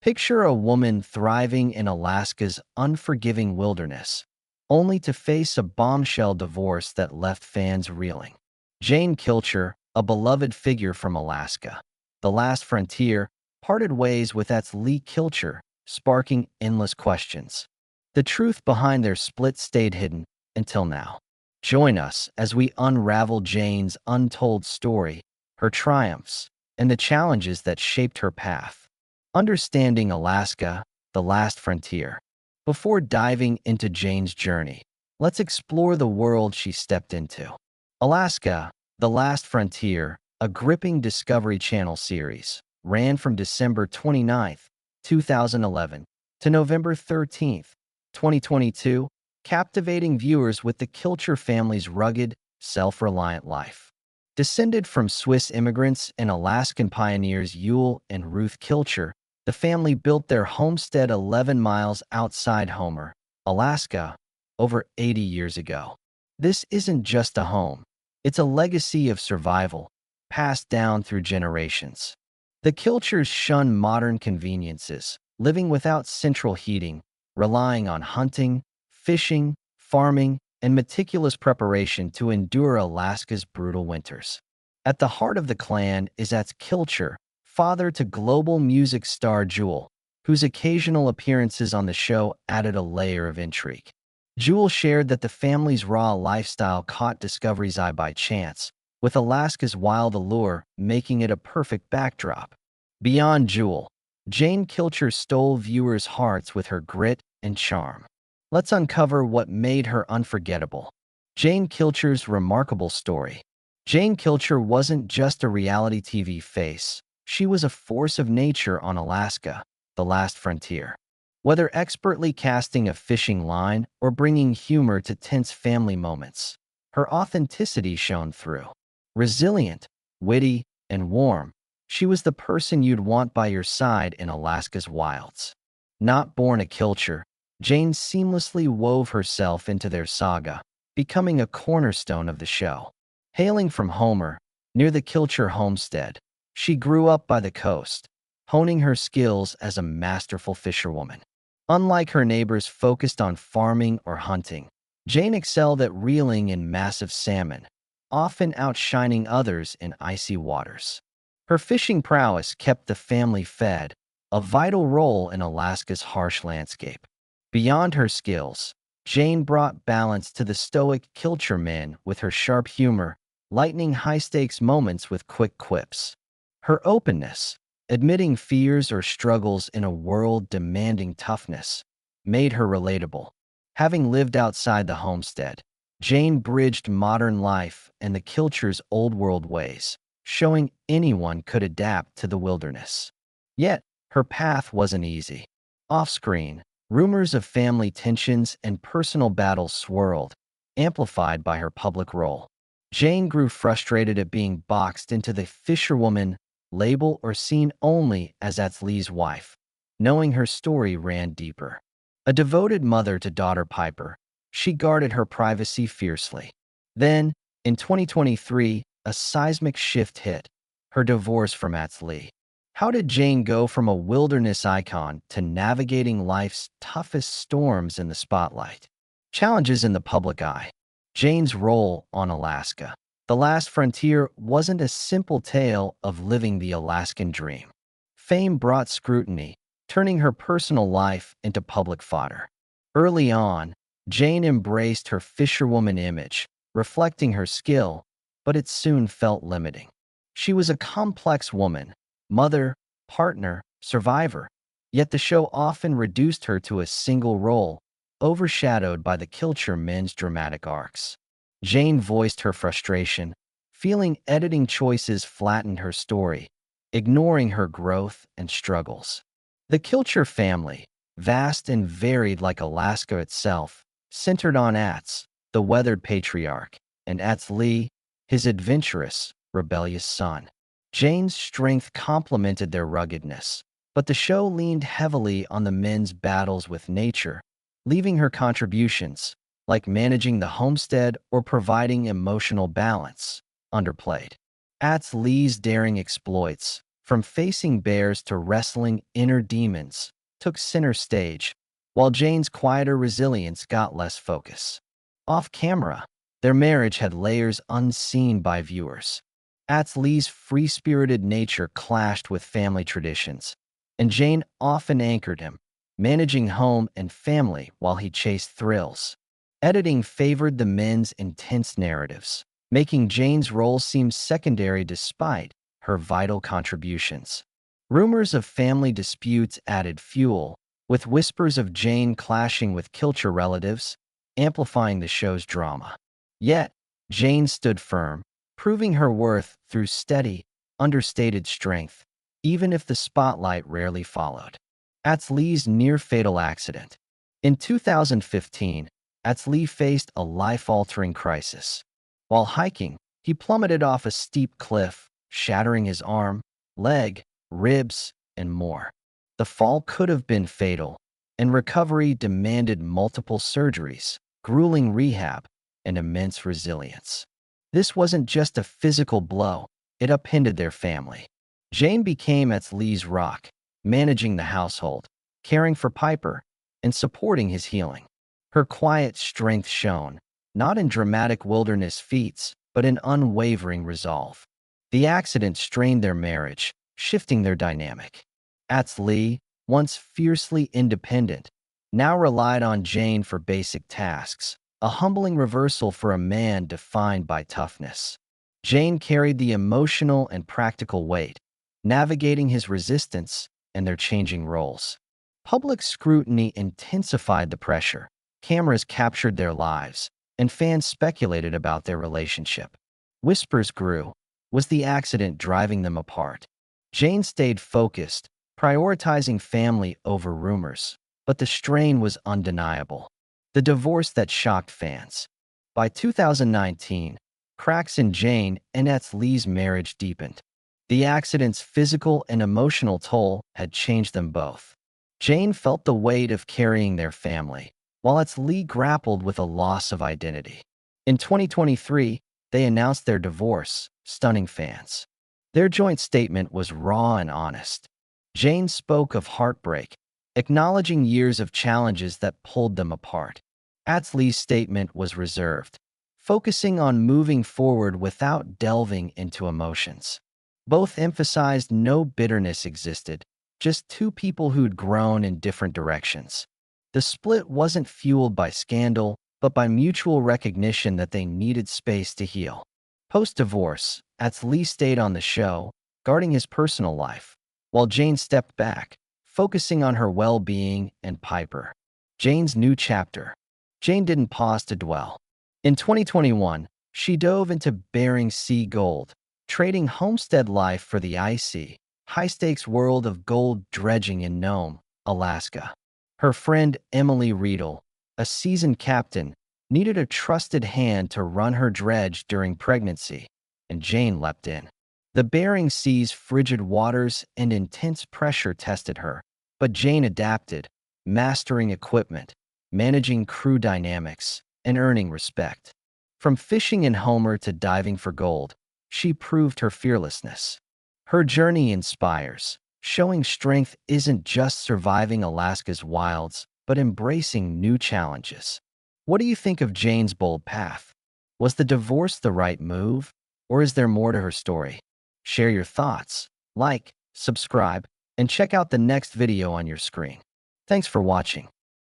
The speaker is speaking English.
Picture a woman thriving in Alaska's unforgiving wilderness, only to face a bombshell divorce that left fans reeling. Jane Kilcher, a beloved figure from Alaska, the last frontier, parted ways with Lee Kilcher, sparking endless questions. The truth behind their split stayed hidden until now. Join us as we unravel Jane's untold story, her triumphs, and the challenges that shaped her path. Understanding Alaska, the last frontier. Before diving into Jane's journey, let's explore the world she stepped into. Alaska, the last frontier, a gripping Discovery Channel series, ran from December 29, 2011 to November 13, 2022, captivating viewers with the Kilcher family's rugged, self-reliant life. Descended from Swiss immigrants and Alaskan pioneers Yule and Ruth Kilcher, the family built their homestead 11 miles outside Homer, Alaska, over 80 years ago. This isn't just a home. It's a legacy of survival, passed down through generations. The Kilchers shun modern conveniences, living without central heating, relying on hunting, fishing, farming, and meticulous preparation to endure Alaska's brutal winters. At the heart of the clan is Kilcher, father to global music star Jewel, whose occasional appearances on the show added a layer of intrigue. Jewel shared that the family's raw lifestyle caught Discovery's eye by chance, with Alaska's wild allure making it a perfect backdrop. Beyond Jewel, Jane Kilcher stole viewers' hearts with her grit and charm. Let's uncover what made her unforgettable. Jane Kilcher's remarkable story. Jane Kilcher wasn't just a reality TV face. She was a force of nature on Alaska, the last frontier. Whether expertly casting a fishing line or bringing humor to tense family moments, her authenticity shone through. Resilient, witty, and warm, she was the person you'd want by your side in Alaska's wilds. Not born a Kilcher, Jane seamlessly wove herself into their saga, becoming a cornerstone of the show. Hailing from Homer, near the Kilcher homestead, she grew up by the coast, honing her skills as a masterful fisherwoman. Unlike her neighbors focused on farming or hunting, Jane excelled at reeling in massive salmon, often outshining others in icy waters. Her fishing prowess kept the family fed, a vital role in Alaska's harsh landscape. Beyond her skills, Jane brought balance to the stoic Kilcher men with her sharp humor, lightening high-stakes moments with quick quips. Her openness, admitting fears or struggles in a world demanding toughness, made her relatable. Having lived outside the homestead, Jane bridged modern life and the Kilchers' old-world ways, showing anyone could adapt to the wilderness. Yet, her path wasn't easy. Off-screen, rumors of family tensions and personal battles swirled, amplified by her public role. Jane grew frustrated at being boxed into the fisherwoman label or seen only as Lee's wife, knowing her story ran deeper. A devoted mother to daughter Piper, she guarded her privacy fiercely. Then, in 2023, a seismic shift hit, her divorce from Lee. How did Jane go from a wilderness icon to navigating life's toughest storms in the spotlight? Challenges in the public eye. Jane's role on Alaska. The Last Frontier wasn't a simple tale of living the Alaskan dream. Fame brought scrutiny, turning her personal life into public fodder. Early on, Jane embraced her fisherwoman image, reflecting her skill, but it soon felt limiting. She was a complex woman, mother, partner, survivor, yet the show often reduced her to a single role, overshadowed by the Kilcher men's dramatic arcs. Jane voiced her frustration, feeling editing choices flattened her story, ignoring her growth and struggles. The Kilcher family, vast and varied like Alaska itself, centered on the weathered patriarch, and Lee, his adventurous, rebellious son. Jane's strength complemented their ruggedness, but the show leaned heavily on the men's battles with nature, leaving her contributions, like managing the homestead or providing emotional balance, underplayed. Lee's daring exploits, from facing bears to wrestling inner demons, took center stage, while Jane's quieter resilience got less focus. Off camera, their marriage had layers unseen by viewers. Lee's free-spirited nature clashed with family traditions, and Jane often anchored him, managing home and family while he chased thrills. Editing favored the men's intense narratives, making Jane's role seem secondary despite her vital contributions. Rumors of family disputes added fuel, with whispers of Jane clashing with Kilcher relatives, amplifying the show's drama. Yet, Jane stood firm, proving her worth through steady, understated strength, even if the spotlight rarely followed. Lee's near-fatal accident. In 2015, Lee faced a life-altering crisis. While hiking, he plummeted off a steep cliff, shattering his arm, leg, ribs, and more. The fall could have been fatal, and recovery demanded multiple surgeries, grueling rehab, and immense resilience. This wasn't just a physical blow, it upended their family. Jane became Lee's rock, managing the household, caring for Piper, and supporting his healing. Her quiet strength shone, not in dramatic wilderness feats, but in unwavering resolve. The accident strained their marriage, shifting their dynamic. Lee, once fiercely independent, now relied on Jane for basic tasks, a humbling reversal for a man defined by toughness. Jane carried the emotional and practical weight, navigating his resistance and their changing roles. Public scrutiny intensified the pressure, cameras captured their lives, and fans speculated about their relationship. Whispers grew. Was the accident driving them apart? Jane stayed focused, prioritizing family over rumors, but the strain was undeniable. The divorce that shocked fans. By 2019, cracks in Jane and Lee's marriage deepened. The accident's physical and emotional toll had changed them both. Jane felt the weight of carrying their family, while Lee grappled with a loss of identity. In 2023, they announced their divorce, stunning fans. Their joint statement was raw and honest. Jane spoke of heartbreak, acknowledging years of challenges that pulled them apart. Lee's statement was reserved, focusing on moving forward without delving into emotions. Both emphasized no bitterness existed, just two people who'd grown in different directions. The split wasn't fueled by scandal, but by mutual recognition that they needed space to heal. Post-divorce, Lee stayed on the show, guarding his personal life, while Jane stepped back, focusing on her well-being and Piper. Jane's new chapter. Jane didn't pause to dwell. In 2021, she dove into Bering Sea gold, trading homestead life for the icy, high-stakes world of gold dredging in Nome, Alaska. Her friend Emily Riedel, a seasoned captain, needed a trusted hand to run her dredge during pregnancy, and Jane leapt in. The Bering Sea's frigid waters and intense pressure tested her, but Jane adapted, mastering equipment, managing crew dynamics, and earning respect. From fishing in Homer to diving for gold, she proved her fearlessness. Her journey inspires, showing strength isn't just surviving Alaska's wilds, but embracing new challenges. What do you think of Jane's bold path? Was the divorce the right move, or is there more to her story? Share your thoughts, like, subscribe, and check out the next video on your screen. Thanks for watching.